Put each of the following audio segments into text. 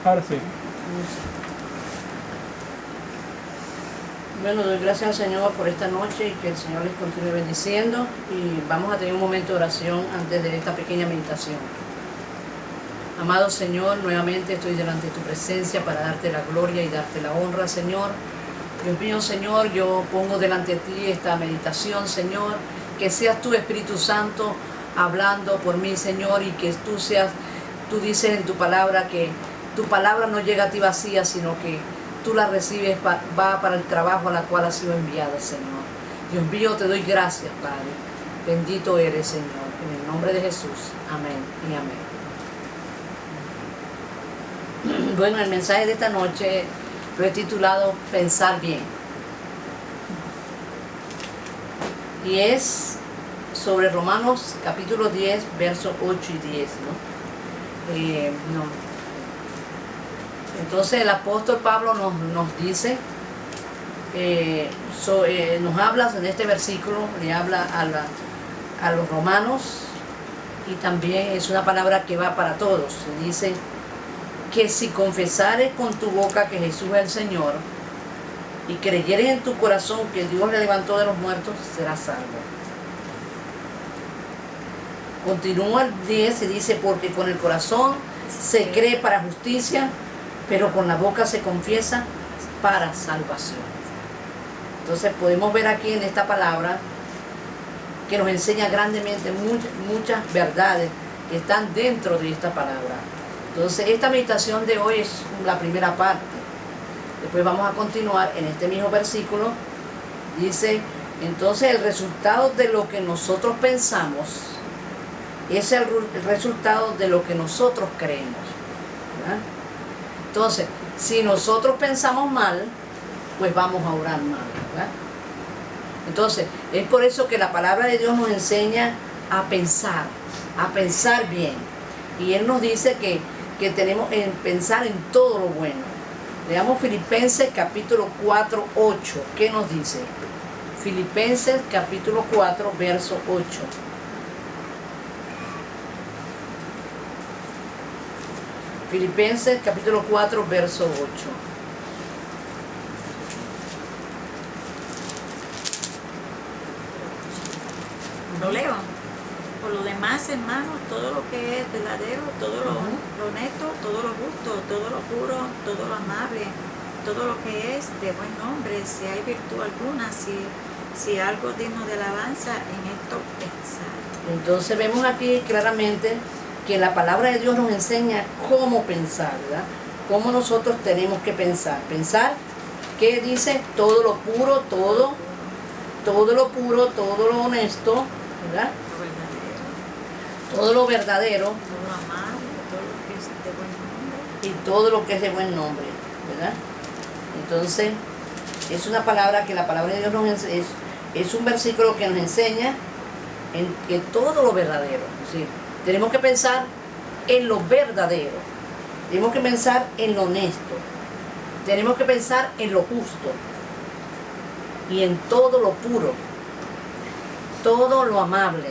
Ahora sí. Bueno, doy gracias al Señor por esta noche y que el Señor les continúe bendiciendo, y vamos a tener un momento de oración antes de esta pequeña meditación. Amado Señor, nuevamente estoy delante de tu presencia para darte la gloria y darte la honra, Señor. Dios mío, Señor, yo pongo delante de ti esta meditación, Señor, que seas tú, Espíritu Santo, hablando por mí, Señor, y que tú dices en tu palabra que tu palabra no llega a ti vacía, sino que tú la recibes, va para el trabajo a la cual ha sido enviada, Señor. Dios mío, te doy gracias, Padre. Bendito eres, Señor. En el nombre de Jesús. Amén y amén. Bueno, el mensaje de esta noche lo he titulado Pensar Bien. Y es sobre Romanos capítulo 10, versos 8 y 10, ¿no? Entonces el apóstol Pablo nos dice, nos habla en este versículo, le habla a los romanos, y también es una palabra que va para todos. Se dice que si confesares con tu boca que Jesús es el Señor y creyeres en tu corazón que Dios le levantó de los muertos, serás salvo. Continúa el 10 y dice, porque con el corazón se cree para justicia, pero con la boca se confiesa para salvación. Entonces podemos ver aquí en esta palabra que nos enseña grandemente muchas verdades que están dentro de esta palabra. Entonces esta meditación de hoy es la primera parte. Después vamos a continuar en este mismo versículo. Dice, entonces el resultado de lo que nosotros pensamos es el resultado de lo que nosotros creemos, ¿verdad? Entonces, si nosotros pensamos mal, pues vamos a orar mal, ¿verdad? Entonces, es por eso que la palabra de Dios nos enseña a pensar bien. Y Él nos dice que tenemos que pensar en todo lo bueno. Leamos Filipenses capítulo 4, 8. ¿Qué nos dice? Filipenses capítulo 4, verso 8. Filipenses capítulo 4, verso 8. Lo leo. Por lo demás, hermanos, todo lo que es verdadero, todo lo honesto, todo lo justo, todo lo puro, todo lo amable, todo lo que es de buen nombre, si hay virtud alguna, si algo digno de alabanza, en esto pensar. Entonces vemos aquí claramente que la palabra de Dios nos enseña cómo pensar, ¿verdad? Cómo nosotros tenemos que pensar. Pensar, ¿qué dice? Todo lo puro, todo lo puro, todo lo honesto, ¿verdad? Todo lo verdadero, todo lo amable, todo lo que es de buen nombre. Y todo lo que es de buen nombre, ¿verdad? Entonces, es una palabra que la palabra de Dios nos enseña, es un versículo que nos enseña en que todo lo verdadero, ¿sí? Tenemos que pensar en lo verdadero, tenemos que pensar en lo honesto, tenemos que pensar en lo justo y en todo lo puro, todo lo amable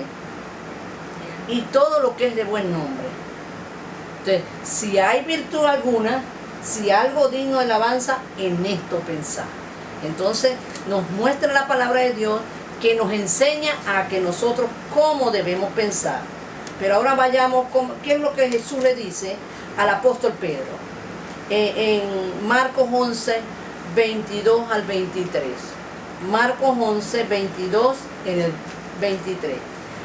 y todo lo que es de buen nombre. Entonces, si hay virtud alguna, si algo digno de alabanza, en esto pensar. Entonces nos muestra la palabra de Dios que nos enseña a que nosotros cómo debemos pensar. Pero ahora vayamos con qué es lo que Jesús le dice al apóstol Pedro. En Marcos 11, 22 al 23. Marcos 11, 22 en el 23.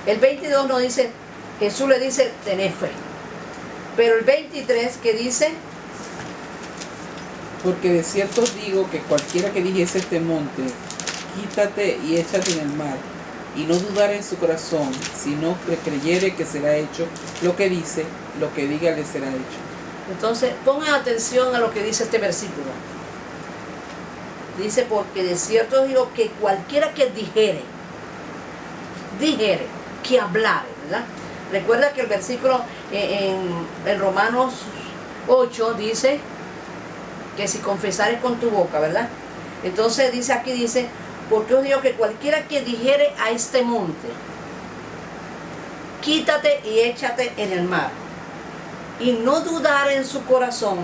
El 22 nos dice, Jesús le dice, tened fe. Pero el 23 que dice, Porque de cierto os digo que cualquiera que dijese este monte, quítate y échate en el mar, y no dudar en su corazón, sino que creyere que será hecho lo que dice, lo que diga le será hecho. entonces pongan atención a lo que dice este versículo. Dice, porque de cierto os digo que cualquiera que dijere, que hablare, ¿verdad? Recuerda que el versículo en Romanos 8 dice que si confesares con tu boca, ¿verdad? Entonces dice, porque os digo que cualquiera que dijere a este monte, quítate y échate en el mar, y no dudar en su corazón,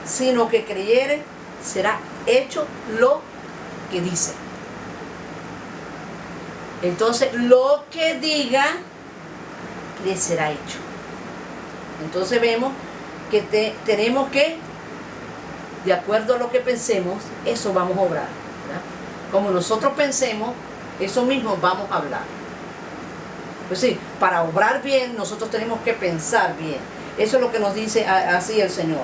sino que creyere, será hecho lo que dice. Entonces, lo que diga, le será hecho. Entonces vemos que tenemos que, de acuerdo a lo que pensemos, eso vamos a obrar, ¿verdad? Como nosotros pensemos, eso mismo vamos a hablar. Pues sí, para obrar bien, nosotros tenemos que pensar bien. Eso es lo que nos dice así el Señor.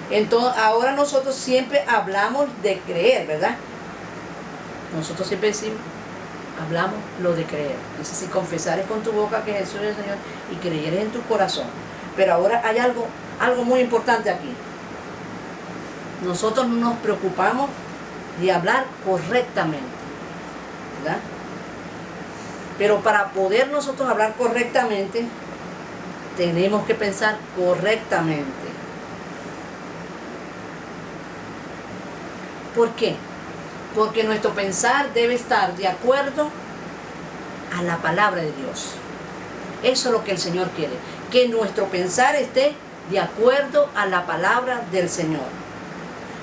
Entonces, ahora nosotros siempre hablamos de creer, ¿verdad? Nosotros siempre decimos, hablamos lo de creer. Dice, si confesares con tu boca que Jesús es el Señor y creyeres en tu corazón. Pero ahora hay algo muy importante aquí. Nosotros nos preocupamos de hablar correctamente, ¿verdad? Pero para poder nosotros hablar correctamente, tenemos que pensar correctamente. ¿Por qué? Porque nuestro pensar debe estar de acuerdo a la palabra de Dios. Eso es lo que el Señor quiere, que nuestro pensar esté de acuerdo a la palabra del Señor.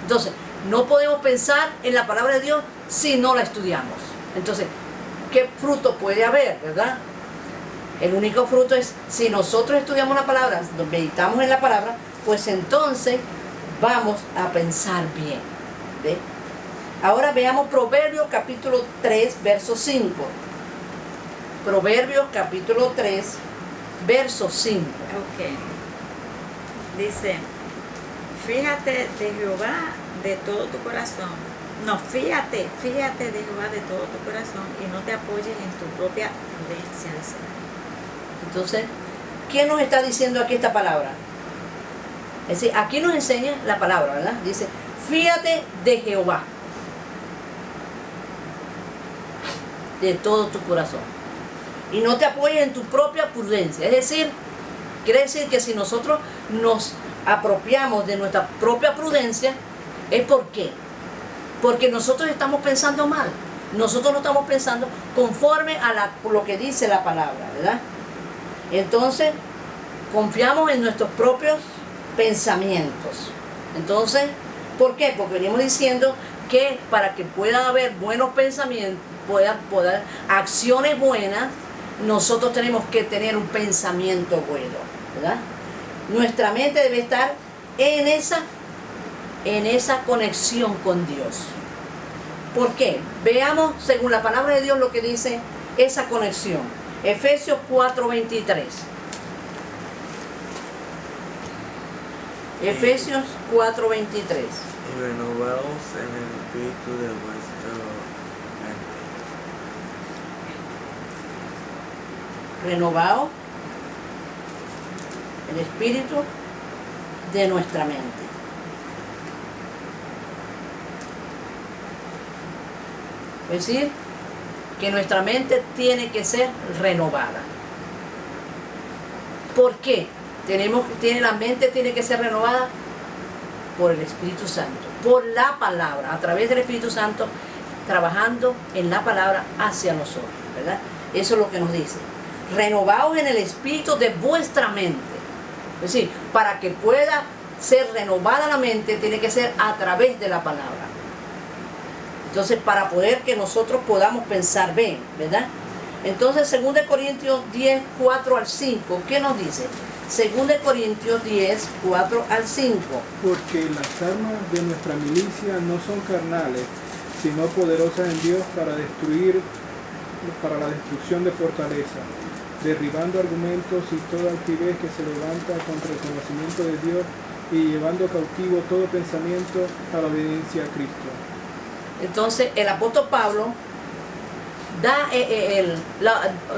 Entonces, no podemos pensar en la palabra de Dios si no la estudiamos. Entonces, ¿qué fruto puede haber, verdad? El único fruto es, si nosotros estudiamos la palabra, nos meditamos en la palabra, pues entonces vamos a pensar bien. ¿Ve? Ahora veamos Proverbios capítulo 3, verso 5. Proverbios capítulo 3, verso 5. Ok. Dice, fíjate de Jehová de todo tu corazón. No, fíjate de Jehová de todo tu corazón y no te apoyes en tu propia prudencia. Dice. Entonces, ¿qué nos está diciendo aquí esta palabra? Es decir, aquí nos enseña la palabra, ¿verdad? Dice, fíjate de Jehová de todo tu corazón y no te apoyes en tu propia prudencia. Es decir, quiere decir que si nosotros nos apropiamos de nuestra propia prudencia, ¿es por qué? Porque nosotros estamos pensando mal. Nosotros no estamos pensando conforme a lo que dice la palabra, ¿verdad? Entonces, confiamos en nuestros propios pensamientos. Entonces, ¿por qué? Porque venimos diciendo que para que puedan haber buenos pensamientos, puedan acciones buenas, nosotros tenemos que tener un pensamiento bueno, ¿verdad? Nuestra mente debe estar en esa conexión con Dios. ¿Por qué? Veamos, según la palabra de Dios, lo que dice esa conexión. Efesios 4:23. Efesios 4:23. Y renovaos en el espíritu de vuestra mente. Renovado el espíritu de nuestra mente. Es decir, que nuestra mente tiene que ser renovada. ¿Por qué? La mente tiene que ser renovada por el Espíritu Santo, por la palabra, a través del Espíritu Santo, trabajando en la palabra hacia nosotros, ¿verdad? Eso es lo que nos dice. Renovaos en el espíritu de vuestra mente. Es decir, para que pueda ser renovada la mente, tiene que ser a través de la palabra. Entonces, para poder que nosotros podamos pensar bien, ¿verdad? Entonces, 2 Corintios 10, 4 al 5, ¿qué nos dice? 2 Corintios 10, 4 al 5. Porque las armas de nuestra milicia no son carnales, sino poderosas en Dios para la destrucción de fortaleza, derribando argumentos y toda altivez que se levanta contra el conocimiento de Dios y llevando cautivo todo pensamiento a la obediencia a Cristo. Entonces el apóstol Pablo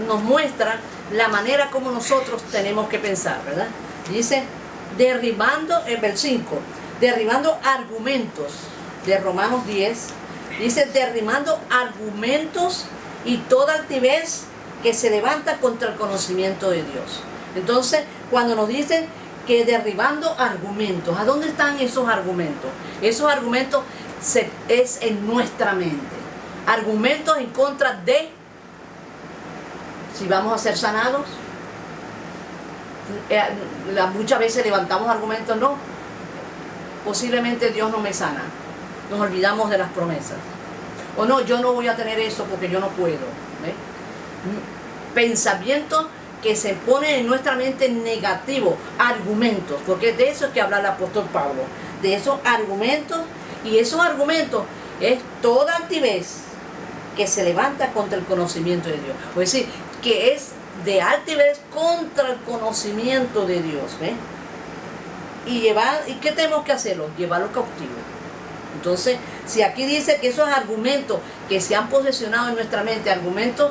nos muestra la manera como nosotros tenemos que pensar, ¿verdad? Dice, derribando, en versículo 5, derribando argumentos de Romanos 10, dice, derribando argumentos y toda altivez que se levanta contra el conocimiento de Dios. Entonces, cuando nos dicen que derribando argumentos, ¿a dónde están esos argumentos? Esos argumentos es en nuestra mente. Argumentos en contra de si vamos a ser sanados. Muchas veces levantamos argumentos, no. posiblemente Dios no me sana. Nos olvidamos de las promesas. O no, yo no voy a tener eso porque yo no puedo. ¿Ve? Pensamientos que se ponen en nuestra mente negativos, argumentos, porque de eso es que habla el apóstol Pablo, de esos argumentos, y esos argumentos es toda altivez que se levanta contra el conocimiento de Dios. Es decir, que es de altivez contra el conocimiento de Dios. ¿Ve? ¿Y qué tenemos que hacerlo? Llevarlo cautivo. Entonces, si aquí dice que esos argumentos que se han posesionado en nuestra mente, argumentos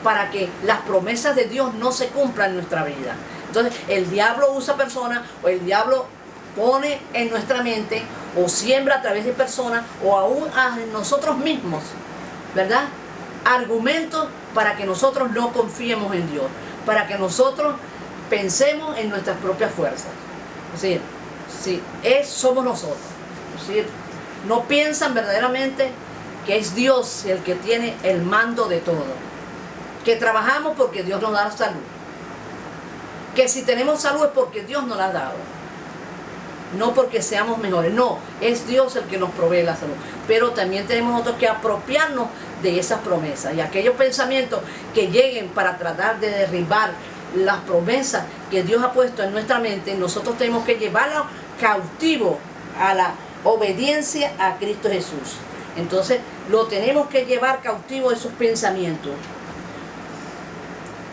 para que las promesas de Dios no se cumplan en nuestra vida. Entonces, el diablo usa personas, o el diablo pone en nuestra mente, o siembra a través de personas, o aún a nosotros mismos, ¿verdad? Argumentos para que nosotros no confiemos en Dios, para que nosotros pensemos en nuestras propias fuerzas. Es decir, somos nosotros. Es decir, no piensan verdaderamente que es Dios el que tiene el mando de todo. Que trabajamos porque Dios nos da la salud. Que si tenemos salud es porque Dios nos la ha dado. No porque seamos mejores. No, es Dios el que nos provee la salud. Pero también tenemos nosotros que apropiarnos de esas promesas. Y aquellos pensamientos que lleguen para tratar de derribar las promesas que Dios ha puesto en nuestra mente, nosotros tenemos que llevarlos cautivo a la obediencia a Cristo Jesús. Entonces lo tenemos que llevar cautivo esos pensamientos.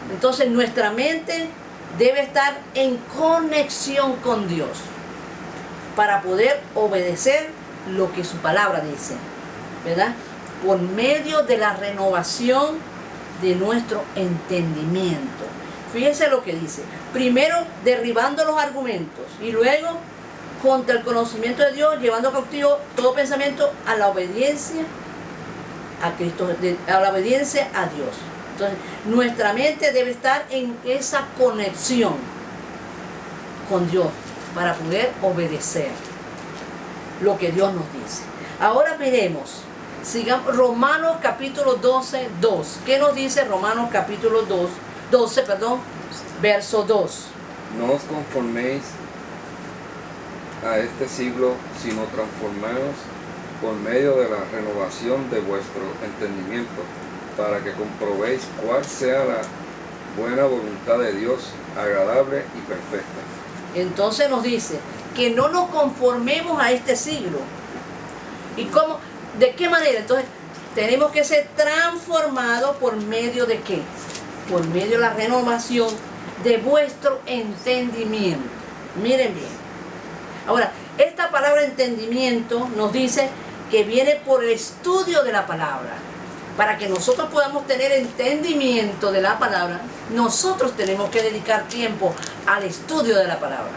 Entonces nuestra mente debe estar en conexión con Dios para poder obedecer lo que su palabra dice, ¿verdad? Por medio de la renovación de nuestro entendimiento. Fíjese lo que dice. Primero derribando los argumentos y luego contra el conocimiento de Dios, llevando cautivo todo pensamiento a la obediencia a Cristo, a la obediencia a Dios. Entonces, nuestra mente debe estar en esa conexión con Dios para poder obedecer lo que Dios nos dice. Ahora miremos, sigamos Romanos capítulo 12, 2. ¿Qué nos dice Romanos capítulo 12, verso 2? No os conforméis a este siglo, sino transformaos por medio de la renovación de vuestro entendimiento, para que comprobéis cuál sea la buena voluntad de Dios, agradable y perfecta. Entonces nos dice que no nos conformemos a este siglo. ¿Y cómo? ¿De qué manera? Entonces tenemos que ser transformados por medio de ¿qué? Por medio de la renovación de vuestro entendimiento. Miren bien. Ahora, esta palabra entendimiento nos dice que viene por el estudio de la palabra. Para que nosotros podamos tener entendimiento de la palabra, nosotros tenemos que dedicar tiempo al estudio de la palabra.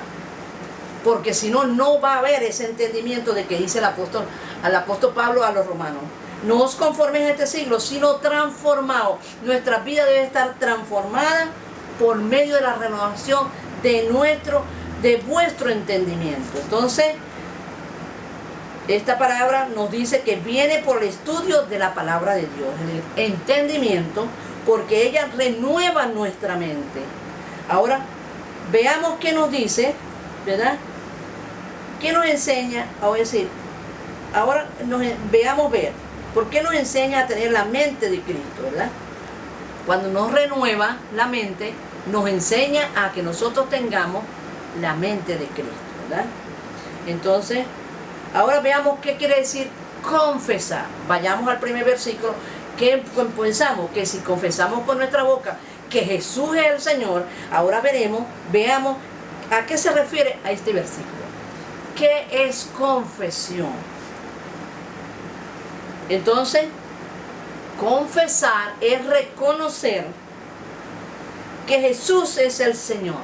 Porque si no, no va a haber ese entendimiento de que dice al apóstol Pablo a los romanos. No os conforméis a este siglo, sino transformaos. Nuestra vida debe estar transformada por medio de la renovación de vuestro entendimiento. Entonces, esta palabra nos dice que viene por el estudio de la palabra de Dios, el entendimiento, porque ella renueva nuestra mente. Ahora, veamos qué nos dice, ¿verdad? ¿Qué nos enseña? Ahora veamos ver. ¿Por qué nos enseña a tener la mente de Cristo, verdad? Cuando nos renueva la mente, nos enseña a que nosotros tengamos la mente de Cristo, ¿verdad? Entonces, ahora veamos qué quiere decir confesar. Vayamos al primer versículo. ¿Qué pensamos? Que si confesamos con nuestra boca que Jesús es el Señor, ahora veamos a qué se refiere a este versículo. ¿Qué es confesión? Entonces, confesar es reconocer que Jesús es el Señor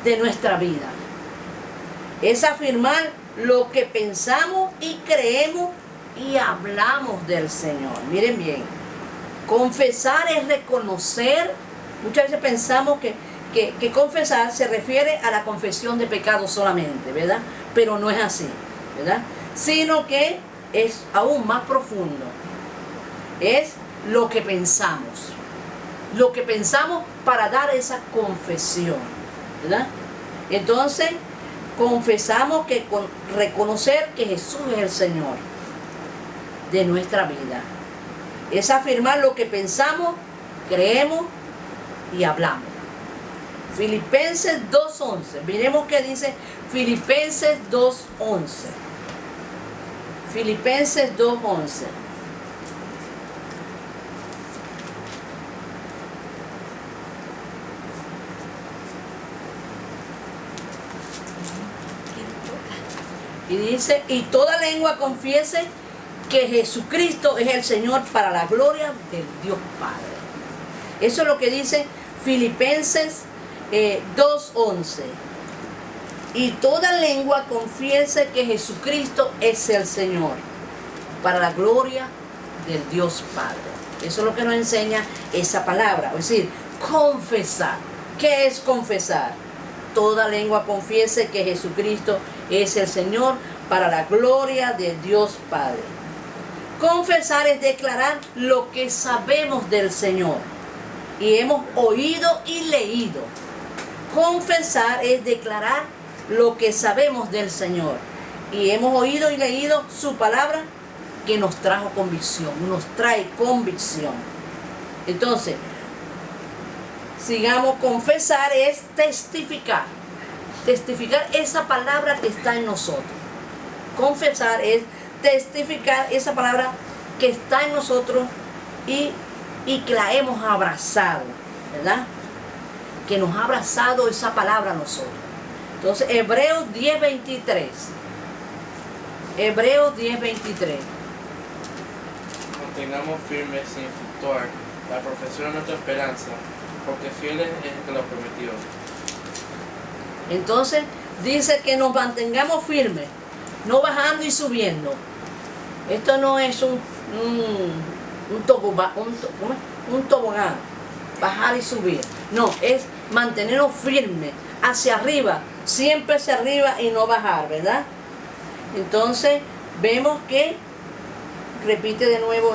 de nuestra vida. Es afirmar lo que pensamos y creemos y hablamos del Señor. Miren bien, confesar es reconocer. Muchas veces pensamos que confesar se refiere a la confesión de pecado solamente, ¿verdad? Pero no es así, ¿verdad? Sino que es aún más profundo. Es lo que pensamos. Lo que pensamos para dar esa confesión, ¿verdad? Entonces, confesamos que reconocer que Jesús es el Señor de nuestra vida. Es afirmar lo que pensamos, creemos y hablamos. Filipenses 2:11. Miremos qué dice Filipenses 2:11. Filipenses 2:11. Y dice, y toda lengua confiese que Jesucristo es el Señor para la gloria del Dios Padre. Eso es lo que dice Filipenses 2:11. Y toda lengua confiese que Jesucristo es el Señor para la gloria del Dios Padre. Eso es lo que nos enseña esa palabra. Es decir, confesar. ¿Qué es confesar? Toda lengua confiese que Jesucristo es el Señor para la gloria de Dios Padre. Confesar es declarar lo que sabemos del Señor y hemos oído y leído. Confesar es declarar lo que sabemos del Señor y hemos oído y leído su palabra que nos trajo convicción, nos trae convicción. Entonces, sigamos, confesar es testificar. Testificar esa palabra que está en nosotros. Confesar es testificar esa palabra que está en nosotros y que la hemos abrazado, ¿verdad? Que nos ha abrazado esa palabra a nosotros. Entonces, Hebreos 10:23. Hebreos 10:23. Mantengamos firmes sin fluctuar la profesión de nuestra esperanza, porque fiel es el que lo prometió. Entonces, dice que nos mantengamos firmes, no bajando y subiendo. Esto no es un tobogán, bajar y subir. No, es mantenernos firmes, hacia arriba, siempre hacia arriba y no bajar, ¿verdad? Entonces, vemos que, repite de nuevo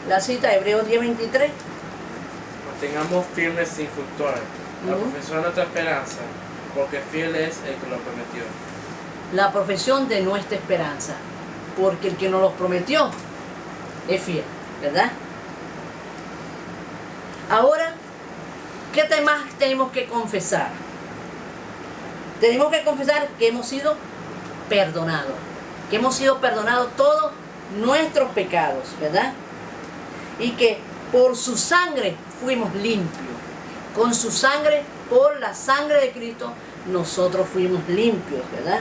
la cita, Hebreos 10:23. Mantengamos firmes sin fluctuar la profesión de nuestra esperanza, porque fiel es el que lo prometió. La profesión de nuestra esperanza, porque el que nos lo prometió es fiel, ¿verdad? Ahora, ¿qué temas tenemos que confesar? Tenemos que confesar que hemos sido perdonados, que hemos sido perdonados todos nuestros pecados, ¿verdad? Y que por su sangre fuimos limpios. Con su sangre, por la sangre de Cristo, nosotros fuimos limpios, ¿verdad?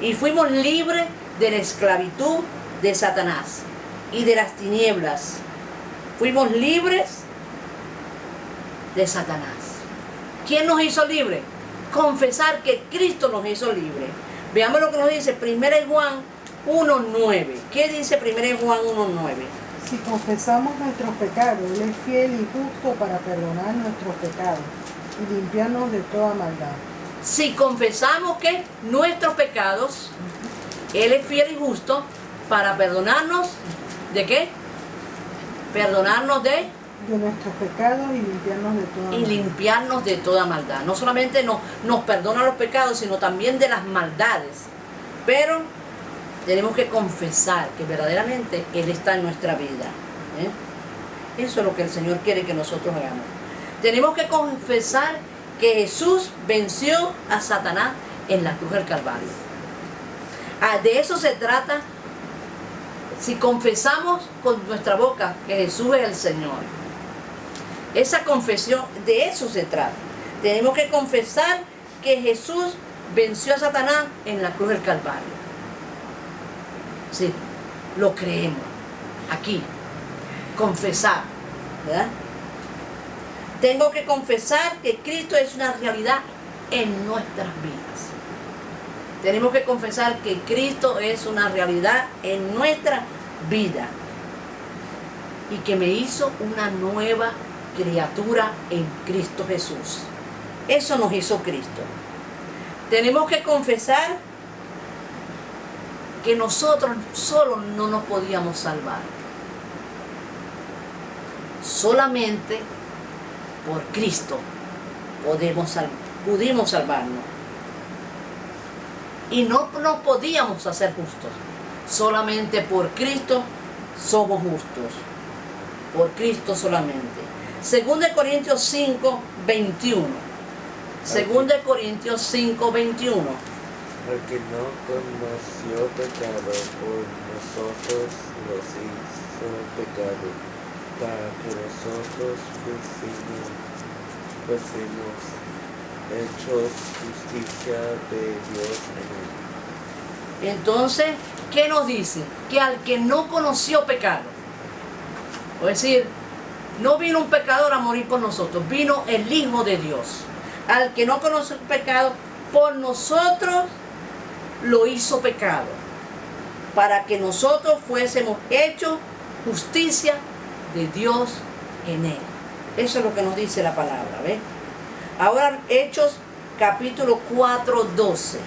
Y fuimos libres de la esclavitud de Satanás y de las tinieblas. Fuimos libres de Satanás. ¿Quién nos hizo libres? Confesar que Cristo nos hizo libres. Veamos lo que nos dice 1 Juan 1:9. ¿Qué dice 1 Juan 1:9? Si confesamos nuestros pecados, Él es fiel y justo para perdonar nuestros pecados y limpiarnos de toda maldad. Si confesamos que nuestros pecados, Él es fiel y justo para perdonarnos, ¿de qué? Perdonarnos de nuestros pecados y limpiarnos de toda maldad. Limpiarnos de toda maldad. No solamente nos perdona los pecados, sino también de las maldades. Pero tenemos que confesar que verdaderamente Él está en nuestra vida. Eso es lo que el Señor quiere que nosotros hagamos. Tenemos que confesar que Jesús venció a Satanás en la cruz del Calvario. De eso se trata. Si confesamos con nuestra boca que Jesús es el Señor, esa confesión, de eso se trata. Tenemos que confesar que Jesús venció a Satanás en la cruz del Calvario. Sí, lo creemos. Aquí, confesar, ¿verdad? Tengo que confesar que Cristo es una realidad en nuestras vidas. Tenemos que confesar que Cristo es una realidad en nuestra vida y que me hizo una nueva criatura en Cristo Jesús. Eso nos hizo Cristo. Tenemos que confesar que nosotros solo no nos podíamos salvar. Solamente por Cristo pudimos salvarnos. y no nos podíamos hacer justos. Solamente por Cristo somos justos. Por Cristo solamente. 2 Corintios 5, 21. 2 Corintios 5, 21. Al que no conoció pecado, por nosotros los hizo pecado, para que nosotros fuésemos hechos justicia de Dios en él. Entonces, ¿qué nos dice? Que al que no conoció pecado, es decir, no vino un pecador a morir por nosotros, vino el Hijo de Dios. Al que no conoció el pecado, por nosotros lo hizo pecado, para que nosotros fuésemos hechos justicia de Dios en él. Eso es lo que nos dice la palabra, ¿ves? Ahora Hechos capítulo 4, 12.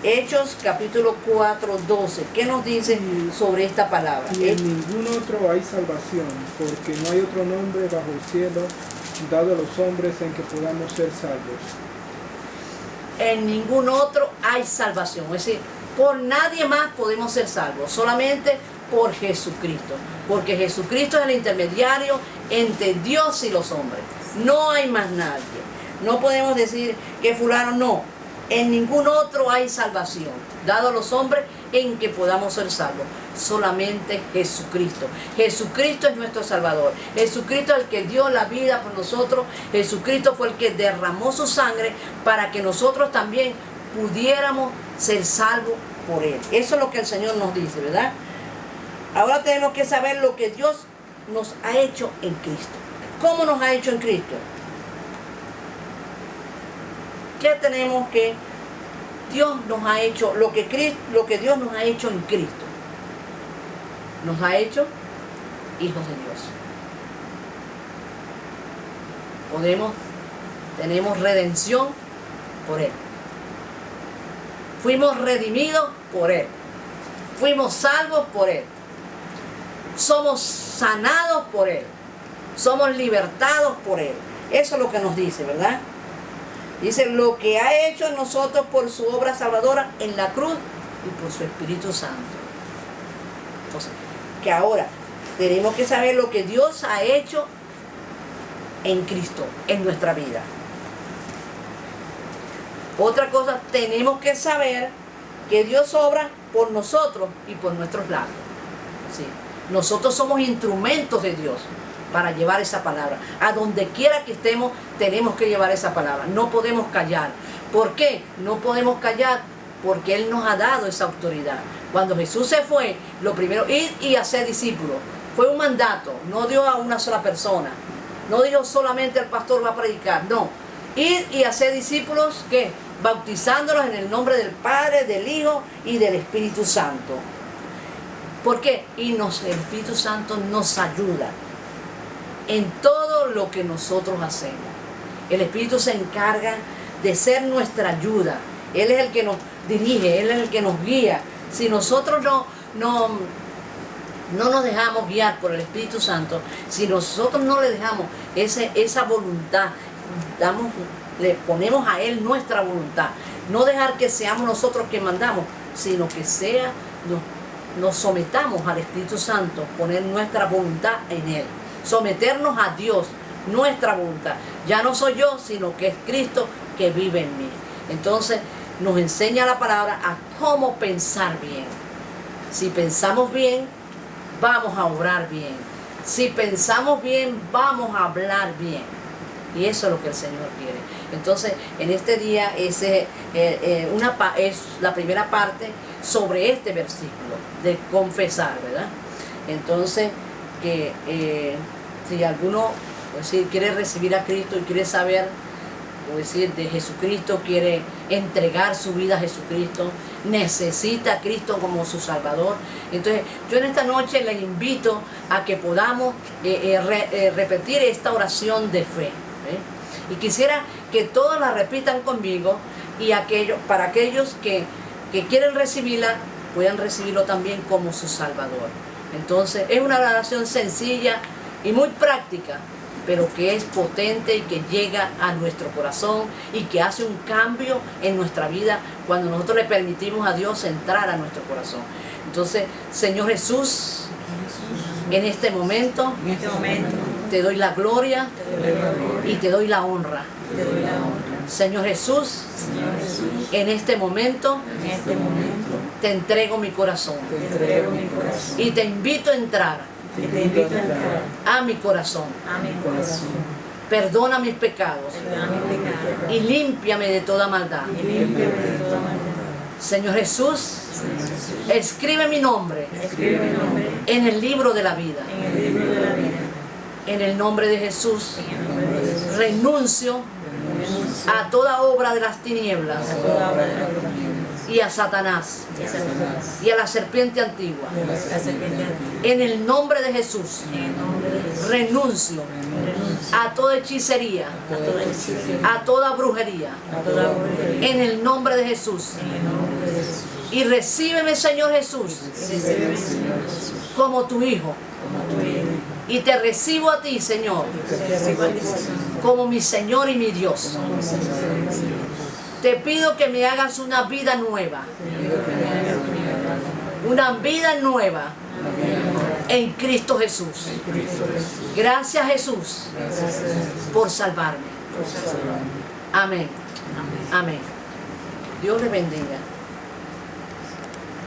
Hechos capítulo 4, 12. ¿Qué nos dice sobre esta palabra? Y en ningún otro hay salvación, porque no hay otro nombre bajo el cielo dado a los hombres en que podamos ser salvos. En ningún otro hay salvación. Es decir, por nadie más podemos ser salvos, solamente por Jesucristo. Porque Jesucristo es el intermediario entre Dios y los hombres. No hay más nadie. No podemos decir que fulano no. En ningún otro hay salvación, dado a los hombres en que podamos ser salvos. Solamente Jesucristo. Jesucristo es nuestro Salvador. Jesucristo es el que dio la vida por nosotros. Jesucristo fue el que derramó su sangre para que nosotros también pudiéramos ser salvos por Él. Eso es lo que el Señor nos dice, ¿verdad? Ahora tenemos que saber lo que Dios nos ha hecho en Cristo. ¿Cómo nos ha hecho en Cristo? ¿Qué tenemos que Dios nos ha hecho? Lo que Dios nos ha hecho en Cristo. Nos ha hecho hijos de Dios. Tenemos redención por Él. Fuimos redimidos por Él. Fuimos salvos por Él. Somos sanados por Él. Somos libertados por Él. Eso es lo que nos dice, ¿verdad? Dice, lo que ha hecho en nosotros por su obra salvadora en la cruz y por su Espíritu Santo. Entonces, que ahora tenemos que saber lo que Dios ha hecho en Cristo, en nuestra vida. Otra cosa, tenemos que saber que Dios obra por nosotros y por nuestros labios. ¿Sí? Nosotros somos instrumentos de Dios para llevar esa palabra. A donde quiera que estemos, tenemos que llevar esa palabra. No podemos callar. ¿Por qué? No podemos callar porque Él nos ha dado esa autoridad. Cuando Jesús se fue, lo primero, ir y hacer discípulos. Fue un mandato, no dio a una sola persona. No dijo solamente el pastor va a predicar, no. Ir y hacer discípulos, ¿qué? Bautizándolos en el nombre del Padre, del Hijo y del Espíritu Santo. ¿Por qué? Y el Espíritu Santo nos ayuda en todo lo que nosotros hacemos. El Espíritu se encarga de ser nuestra ayuda. Él es el que nos dirige, Él es el que nos guía. Si nosotros no nos dejamos guiar por el Espíritu Santo, si nosotros no le dejamos esa voluntad, le ponemos a Él nuestra voluntad, no dejar que seamos nosotros que mandamos, sino que nos sometamos al Espíritu Santo, poner nuestra voluntad en Él, someternos a Dios, nuestra voluntad. Ya no soy yo, sino que es Cristo que vive en mí. Entonces nos enseña la palabra a cómo pensar bien. Si pensamos bien, vamos a obrar bien. Si pensamos bien, vamos a hablar bien. Y eso es lo que el Señor quiere. Entonces, en este día es la primera parte sobre este versículo de confesar, ¿verdad? Entonces, que si alguno quiere recibir a Cristo y quiere saber de Jesucristo, quiere entregar su vida a Jesucristo, necesita a Cristo como su Salvador. Entonces yo en esta noche les invito a que podamos repetir esta oración de fe, y quisiera que todos la repitan conmigo, y para aquellos que quieren recibirla puedan recibirlo también como su Salvador. Entonces es una oración sencilla y muy práctica pero que es potente y que llega a nuestro corazón y que hace un cambio en nuestra vida cuando nosotros le permitimos a Dios entrar a nuestro corazón. Entonces, Señor Jesús, en este momento te doy la gloria y te doy la honra. Señor Jesús, en este momento te entrego mi corazón y te invito a entrar a mi corazón. Perdona mis pecados y límpiame de toda maldad. Señor Jesús, escribe mi nombre en el libro de la vida. En el nombre de Jesús, renuncio a toda obra de las tinieblas y a Satanás y a la serpiente antigua. En el nombre de Jesús, renuncio a toda hechicería, a toda brujería. En el nombre de Jesús. Y recíbeme, Señor Jesús, como tu Hijo. Y te recibo a ti, Señor, como mi Señor y mi Dios. Te pido que me hagas una vida nueva. Una vida nueva en Cristo Jesús. Gracias, Jesús, por salvarme. Amén. Amén. Dios le bendiga.